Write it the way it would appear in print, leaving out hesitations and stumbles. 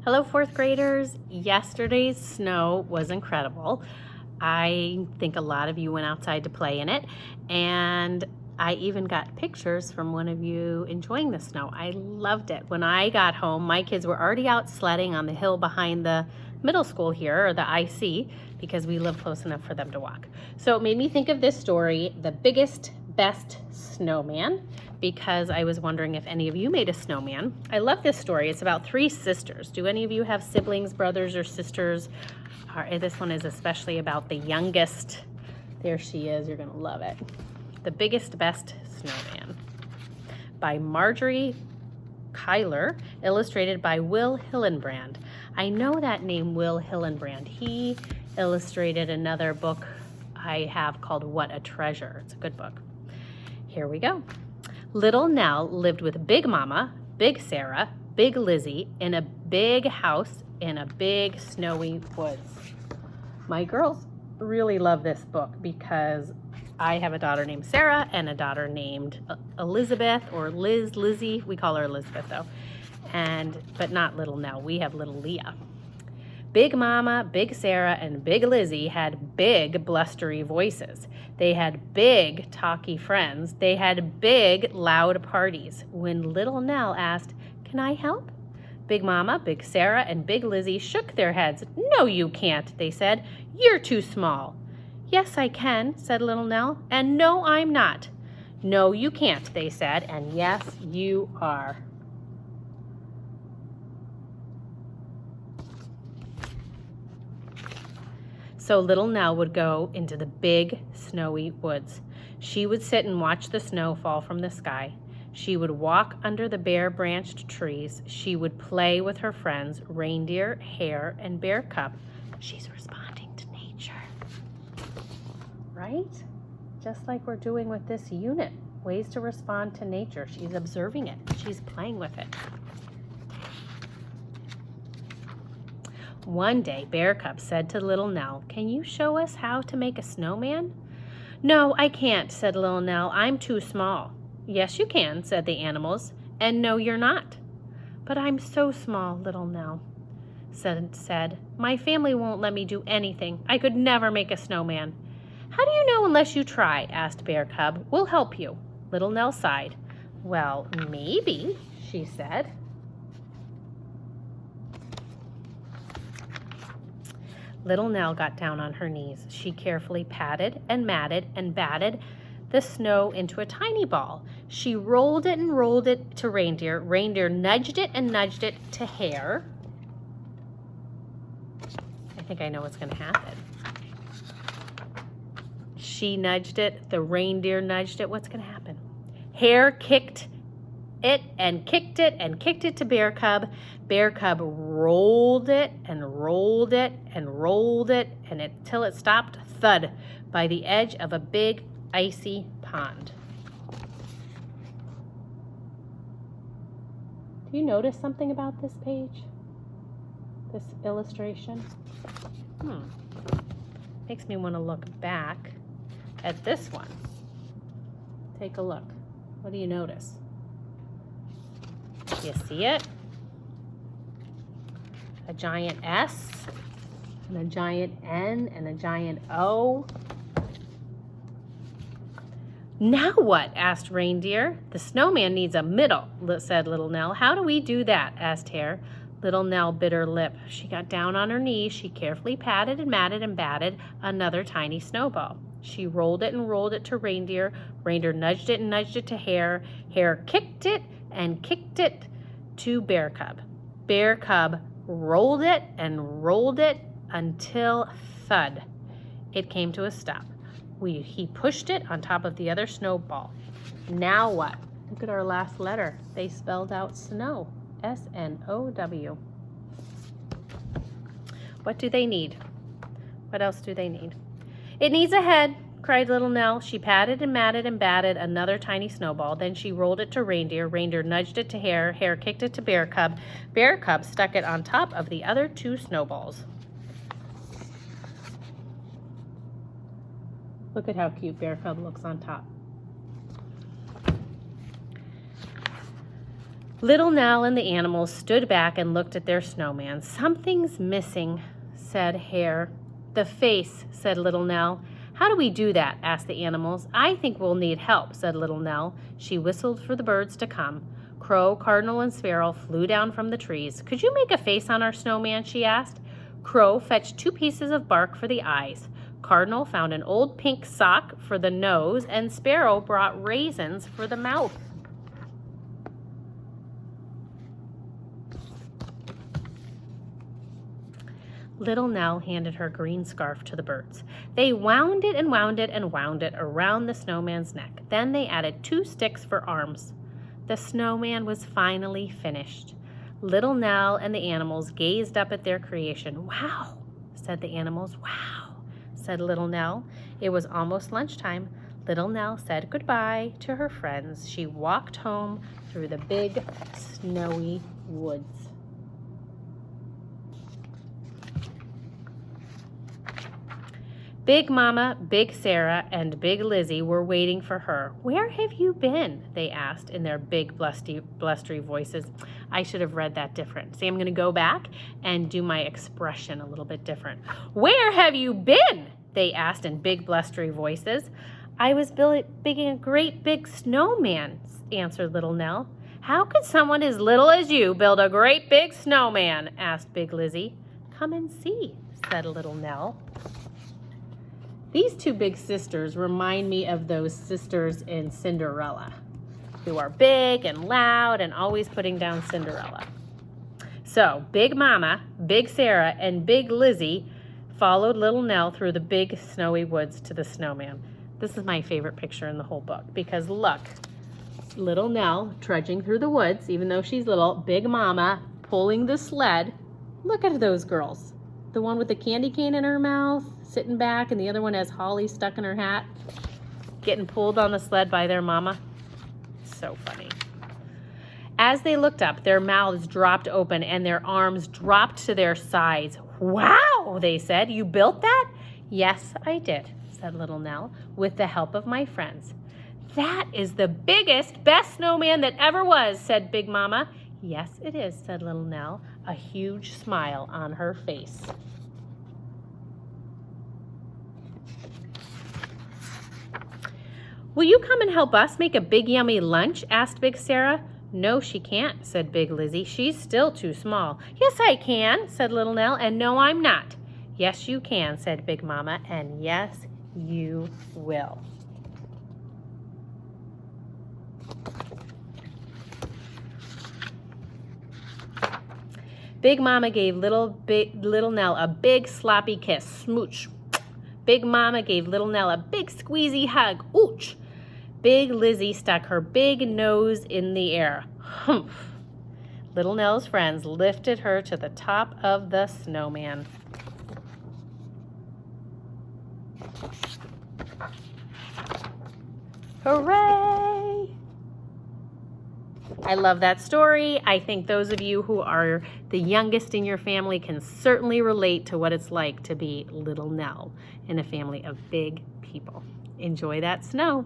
Hello, fourth graders. Yesterday's snow was incredible. I think a lot of you went outside to play in it, and I even got pictures from one of you enjoying the snow. I loved it. When I got home, my kids were already out sledding on the hill behind the middle school here, or the IC, because we live close enough for them to walk. So it made me think of this story, The Biggest, Best Snowman, because I was wondering if any of you made a snowman. I love this story. It's about three sisters. Do any of you have siblings, brothers, or sisters? This one is especially about the youngest. There she is. You're going to love it. The Biggest, Best Snowman by Margaret, Cuyler, illustrated by Will Hillenbrand. I know that name, Will Hillenbrand. He illustrated another book I have called What a Treasure. It's a good book. Here we go. Little Nell lived with Big Mama, Big Sarah, Big Lizzie in a big house in a big snowy woods. My girls really love this book because I have a daughter named Sarah and a daughter named Elizabeth, or Lizzie. We call her Elizabeth though. But not Little Nell. We have Little Leah. Big Mama, Big Sarah, and Big Lizzie had big blustery voices. They had big talky friends. They had big loud parties. When Little Nell asked, "Can I help?" Big Mama, Big Sarah, and Big Lizzie shook their heads. "No, you can't," they said. "You're too small." "Yes, I can," said Little Nell. "And no, I'm not." "No, you can't," they said. "And yes, you are." So Little Nell would go into the big, snowy woods. She would sit and watch the snow fall from the sky. She would walk under the bare-branched trees. She would play with her friends, Reindeer, Hare, and Bear Cub. She's responding to nature, right? Just like we're doing with this unit. Ways to respond to nature. She's observing it. She's playing with it. One day, Bear Cub said to Little Nell, "Can you show us how to make a snowman?" "No, I can't," said Little Nell. "I'm too small." "Yes, you can," said the animals. "And no, you're not." "But I'm so small," Little Nell said. "My family won't let me do anything. I could never make a snowman." "How do you know unless you try?" asked Bear Cub. "We'll help you." Little Nell sighed. "Well, maybe," she said. Little Nell got down on her knees. She carefully patted and matted and batted the snow into a tiny ball. She rolled it and rolled it to Reindeer. Reindeer nudged it and nudged it to Hare. I think I know what's going to happen. She nudged it. The reindeer nudged it. What's going to happen? Hare kicked it and kicked it and kicked it to Bear Cub. Bear Cub rolled it and rolled it and rolled it until it stopped thud by the edge of a big icy pond. Do you notice something about this page? This illustration? Makes me want to look back at this one. Take a look. What do you notice? Do you see it? A giant S, and a giant N, and a giant O. "Now what?" asked Reindeer. "The snowman needs a middle," said Little Nell. "How do we do that?" asked Hare. Little Nell bit her lip. She got down on her knees. She carefully patted and matted and batted another tiny snowball. She rolled it and rolled it to Reindeer. Reindeer nudged it and nudged it to Hare. Hare kicked it and kicked it to Bear Cub. Bear Cub rolled it and rolled it until thud. It came to a stop. He pushed it on top of the other snowball. Now what? Look at our last letter. They spelled out snow. S-N-O-W. What do they need? What else do they need? "It needs a head," cried Little Nell. She patted and matted and batted another tiny snowball. Then she rolled it to Reindeer. Reindeer nudged it to Hare. Hare kicked it to Bear Cub. Bear Cub stuck it on top of the other two snowballs. Look at how cute Bear Cub looks on top. Little Nell and the animals stood back and looked at their snowman. "Something's missing," said Hare. "The face," said Little Nell. "How do we do that?" asked the animals. "I think we'll need help," said Little Nell. She whistled for the birds to come. Crow, Cardinal, and Sparrow flew down from the trees. "Could you make a face on our snowman?" she asked. Crow fetched 2 pieces of bark for the eyes. Cardinal found an old pink sock for the nose, and Sparrow brought raisins for the mouth. Little Nell handed her green scarf to the birds. They wound it and wound it and wound it around the snowman's neck. Then they added 2 sticks for arms. The snowman was finally finished. Little Nell and the animals gazed up at their creation. "Wow," said the animals. "Wow," said Little Nell. It was almost lunchtime. Little Nell said goodbye to her friends. She walked home through the big, snowy woods. Big Mama, Big Sarah, and Big Lizzie were waiting for her. "Where have you been?" they asked in their big, blustery voices. I should have read that different. See, I'm going to go back and do my expression a little bit different. "Where have you been?" they asked in big, blustery voices. "I was building a great big snowman," answered Little Nell. "How could someone as little as you build a great big snowman?" asked Big Lizzie. "Come and see," said Little Nell. These 2 big sisters remind me of those sisters in Cinderella, who are big and loud and always putting down Cinderella. So Big Mama, Big Sarah, and Big Lizzie followed Little Nell through the big snowy woods to the snowman. This is my favorite picture in the whole book because look, Little Nell trudging through the woods, even though she's little, Big Mama pulling the sled. Look at those girls. The one with the candy cane in her mouth, sitting back, and the other one has holly stuck in her hat, getting pulled on the sled by their mama. So funny. As they looked up, their mouths dropped open and their arms dropped to their sides. "Wow," they said. "You built that?" "Yes, I did," said Little Nell, "with the help of my friends." "That is the biggest, best snowman that ever was," said Big Mama. "Yes, it is," said Little Nell, a huge smile on her face. "Will you come and help us make a big yummy lunch?" asked Big Sarah. "No, she can't," said Big Lizzie. "She's still too small." "Yes, I can," said Little Nell, "and no, I'm not." "Yes, you can," said Big Mama, "and yes, you will." Big Mama gave Little Nell a big sloppy kiss. Smooch. Big Mama gave Little Nell a big squeezy hug. Ooch. Big Lizzie stuck her big nose in the air. Humph. Little Nell's friends lifted her to the top of the snowman. Hooray! I love that story. I think those of you who are the youngest in your family can certainly relate to what it's like to be Little Nell in a family of big people. Enjoy that snow.